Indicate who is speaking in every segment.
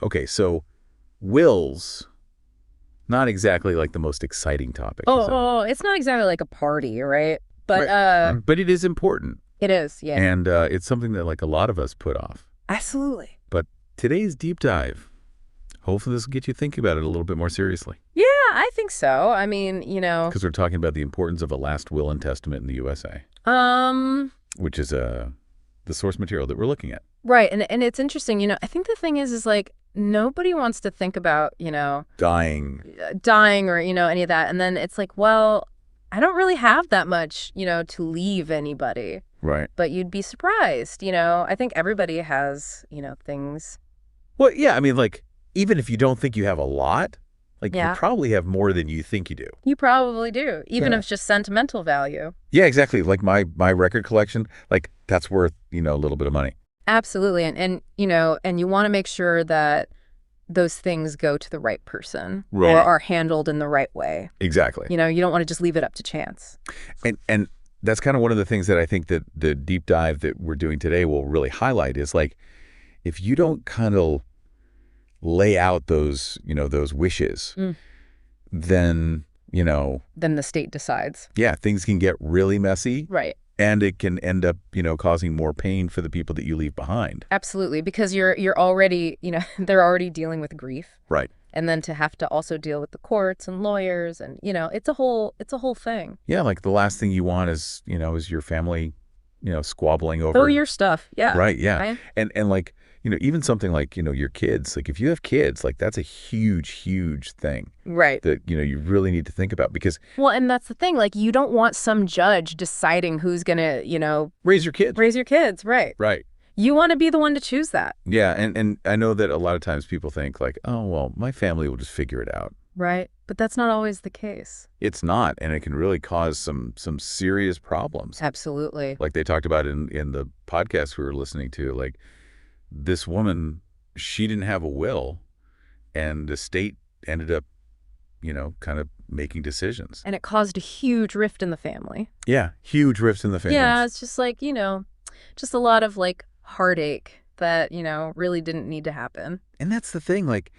Speaker 1: Okay, so wills, not exactly like the most exciting topic.
Speaker 2: It's not exactly like a party, right? But
Speaker 1: right. But it is important.
Speaker 2: It is, yeah.
Speaker 1: And it's something that like a lot of us put off.
Speaker 2: Absolutely.
Speaker 1: But today's deep dive, hopefully this will get you thinking about it a little bit more seriously.
Speaker 2: Yeah, I think so. I mean,
Speaker 1: Because we're talking about the importance of a last will and testament in the USA. Which is the source material that we're looking at.
Speaker 2: Right, and it's interesting, I think the thing is like, nobody wants to think about,
Speaker 1: dying
Speaker 2: or, any of that. And then it's like, well, I don't really have that much, to leave anybody.
Speaker 1: Right.
Speaker 2: But you'd be surprised, I think everybody has, things.
Speaker 1: Well, yeah, I mean, like, even if you don't think you have a lot, like, you probably have more than you think you do.
Speaker 2: You probably do, even if it's just sentimental value.
Speaker 1: Yeah, exactly. Like my record collection, like, that's worth, a little bit of money.
Speaker 2: Absolutely. And you want to make sure that those things go to the right person or are handled in the right way.
Speaker 1: Exactly.
Speaker 2: You don't want to just leave it up to chance.
Speaker 1: And that's kind of one of the things that I think that the deep dive that we're doing today will really highlight is like, if you don't kind of lay out those, those wishes, then,
Speaker 2: then the state decides.
Speaker 1: Yeah, things can get really messy.
Speaker 2: Right.
Speaker 1: And it can end up, causing more pain for the people that you leave behind.
Speaker 2: Absolutely, because you're already, they're already dealing with grief.
Speaker 1: Right.
Speaker 2: And then to have to also deal with the courts and lawyers and, it's a whole thing.
Speaker 1: Yeah, like the last thing you want is, is your family, squabbling over
Speaker 2: your stuff. Yeah.
Speaker 1: Right, yeah.
Speaker 2: Right?
Speaker 1: And like, even something like, your kids, like if you have kids, like that's a huge, huge thing.
Speaker 2: Right.
Speaker 1: That, you really need to think about because.
Speaker 2: Well, and that's the thing, like you don't want some judge deciding who's going to,
Speaker 1: raise your kids.
Speaker 2: Raise your kids, right.
Speaker 1: Right.
Speaker 2: You want to be the one to choose that.
Speaker 1: Yeah, and I know that a lot of times people think like, oh, well, my family will just figure it out.
Speaker 2: Right. But that's not always the case.
Speaker 1: It's not, and it can really cause some serious problems.
Speaker 2: Absolutely.
Speaker 1: Like they talked about in the podcast we were listening to, like this woman, she didn't have a will, and the state ended up, kind of making decisions.
Speaker 2: And it caused a huge rift in the family.
Speaker 1: Yeah, huge rift in the family.
Speaker 2: Yeah, it's just like, just a lot of like heartache that, really didn't need to happen.
Speaker 1: And that's the thing, like,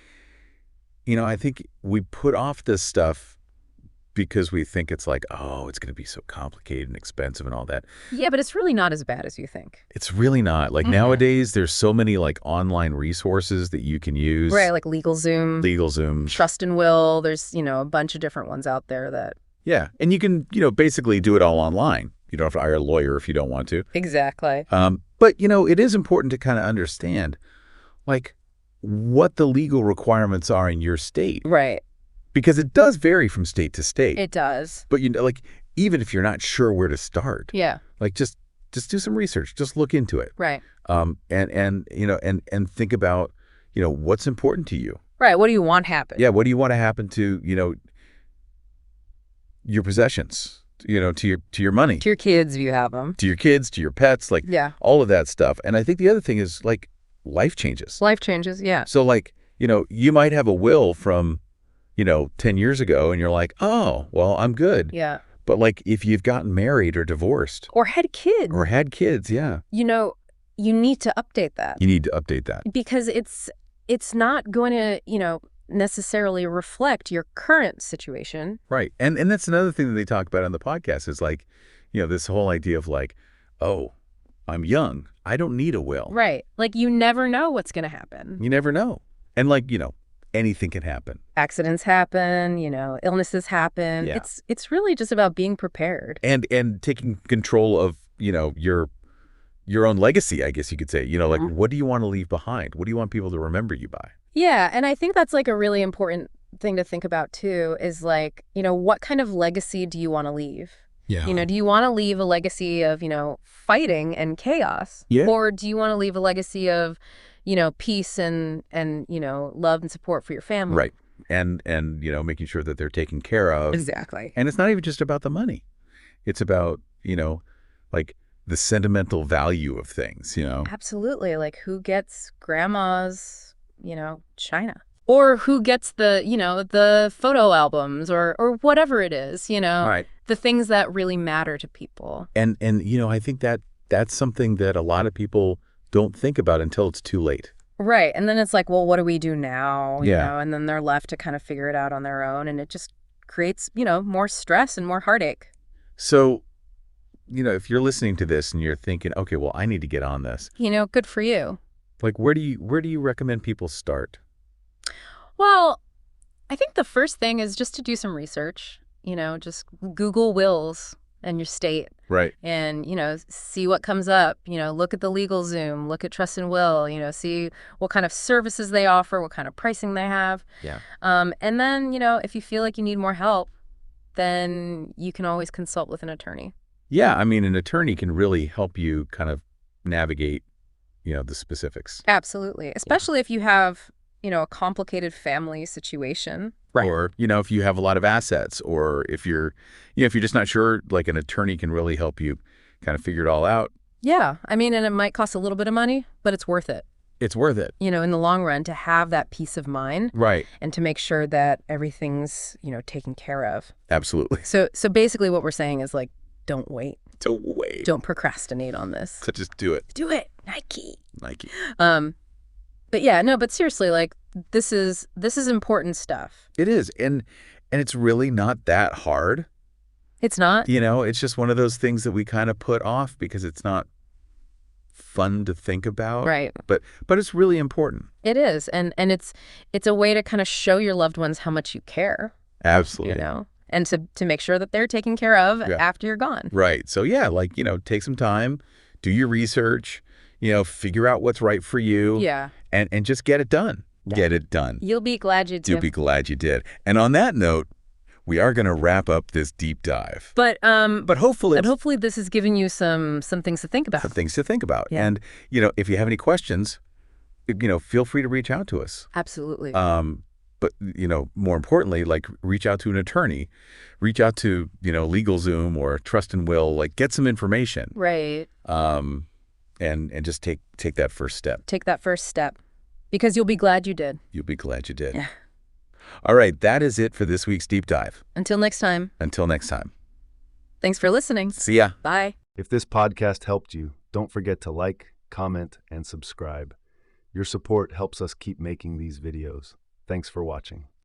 Speaker 1: I think we put off this stuff because we think it's like, oh, it's going to be so complicated and expensive and all that.
Speaker 2: Yeah, but it's really not as bad as you think.
Speaker 1: It's really not. Like nowadays, there's so many like online resources that you can use.
Speaker 2: Right, like LegalZoom. Trust and Will. There's, a bunch of different ones out there that.
Speaker 1: Yeah, and you can, basically do it all online. You don't have to hire a lawyer if you don't want to.
Speaker 2: Exactly.
Speaker 1: But, it is important to kind of understand, like, what the legal requirements are in your state.
Speaker 2: Right.
Speaker 1: Because it does vary from state to state.
Speaker 2: It does.
Speaker 1: But, like, even if you're not sure where to start.
Speaker 2: Yeah.
Speaker 1: Like, just do some research. Just look into it.
Speaker 2: Right.
Speaker 1: And think about, what's important to you.
Speaker 2: Right. What do you want to happen?
Speaker 1: Yeah. What do you want to happen to, your possessions? To your money.
Speaker 2: To your kids if you have them.
Speaker 1: To your kids, to your pets, like all of that stuff. And I think the other thing is like life changes.
Speaker 2: Life changes, yeah.
Speaker 1: So like, you might have a will from, 10 years ago and you're like, oh, well, I'm good.
Speaker 2: Yeah.
Speaker 1: But like if you've gotten married or divorced.
Speaker 2: Or had kids.
Speaker 1: Yeah.
Speaker 2: You need to update that.
Speaker 1: You need to update that.
Speaker 2: Because it's not going to, necessarily reflect your current situation.
Speaker 1: Right. And that's another thing that they talk about on the podcast is like, this whole idea of like, oh, I'm young. I don't need a will.
Speaker 2: Right. Like you never know what's going to happen.
Speaker 1: You never know. And like, anything can happen.
Speaker 2: Accidents happen, illnesses happen.
Speaker 1: Yeah.
Speaker 2: It's really just about being prepared.
Speaker 1: And taking control of, your own legacy, I guess you could say. Like what do you want to leave behind? What do you want people to remember you by?
Speaker 2: Yeah, and I think that's like a really important thing to think about too, is like, what kind of legacy do you want to leave?
Speaker 1: Yeah.
Speaker 2: Do you want to leave a legacy of, fighting and chaos?
Speaker 1: Yeah.
Speaker 2: Or do you want to leave a legacy of, peace and love and support for your family?
Speaker 1: Right. And making sure that they're taken care of.
Speaker 2: Exactly.
Speaker 1: And it's not even just about the money. It's about, like the sentimental value of things,
Speaker 2: Absolutely. Like who gets grandma's China, or who gets the, the photo albums or whatever it is,
Speaker 1: Right.
Speaker 2: The things that really matter to people.
Speaker 1: And I think that's something that a lot of people don't think about until it's too late.
Speaker 2: Right. And then it's like, well, what do we do now?
Speaker 1: Yeah.
Speaker 2: And then they're left to kind of figure it out on their own. And it just creates, more stress and more heartache.
Speaker 1: So, if you're listening to this and you're thinking, okay, well, I need to get on this.
Speaker 2: Good for you.
Speaker 1: Like, where do you recommend people start?
Speaker 2: Well, I think the first thing is just to do some research, just Google wills and your state
Speaker 1: Right.
Speaker 2: and, see what comes up, look at the LegalZoom, look at Trust and Will, see what kind of services they offer, what kind of pricing they have.
Speaker 1: Yeah.
Speaker 2: And then, if you feel like you need more help, then you can always consult with an attorney.
Speaker 1: Yeah. I mean, an attorney can really help you kind of navigate, the specifics.
Speaker 2: Absolutely. Especially if you have, a complicated family situation.
Speaker 1: Right. Or, if you have a lot of assets, or if you're just not sure, like an attorney can really help you kind of figure it all out.
Speaker 2: Yeah. I mean, and it might cost a little bit of money, but it's worth it.
Speaker 1: It's worth it.
Speaker 2: In the long run, to have that peace of mind.
Speaker 1: Right.
Speaker 2: And to make sure that everything's, taken care of.
Speaker 1: Absolutely.
Speaker 2: So basically what we're saying is like, don't wait.
Speaker 1: Don't wait.
Speaker 2: Don't procrastinate on this.
Speaker 1: So just do it.
Speaker 2: Do it. Nike.
Speaker 1: But
Speaker 2: yeah, no, but seriously, like this is important stuff.
Speaker 1: it is. And it's really not that hard.
Speaker 2: It's not?
Speaker 1: It's just one of those things that we kind of put off because it's not fun to think about.
Speaker 2: Right.
Speaker 1: But it's really important.
Speaker 2: It is. And it's a way to kind of show your loved ones how much you care.
Speaker 1: Absolutely.
Speaker 2: And to make sure that they're taken care of after you're gone.
Speaker 1: Right. So yeah, like, take some time, do your research, figure out what's right for you.
Speaker 2: Yeah.
Speaker 1: And just get it done.
Speaker 2: Yeah.
Speaker 1: Get it done.
Speaker 2: You'll be glad you did.
Speaker 1: You'll be glad you did. And on that note, we are going to wrap up this deep dive.
Speaker 2: But
Speaker 1: hopefully
Speaker 2: this has given you some things to think about.
Speaker 1: some things to think about.
Speaker 2: Yeah.
Speaker 1: And, if you have any questions, feel free to reach out to us.
Speaker 2: Absolutely.
Speaker 1: But, more importantly, like reach out to an attorney, reach out to, LegalZoom or Trust and Will, like get some information.
Speaker 2: Right.
Speaker 1: And just take that first step.
Speaker 2: Take that first step because you'll be glad you did.
Speaker 1: You'll be glad you did.
Speaker 2: Yeah.
Speaker 1: All right. That is it for this week's deep dive.
Speaker 2: Until next time.
Speaker 1: Until next time.
Speaker 2: Thanks for listening.
Speaker 1: See ya.
Speaker 2: Bye.
Speaker 3: If this podcast helped you, don't forget to like, comment, and subscribe. Your support helps us keep making these videos. Thanks for watching.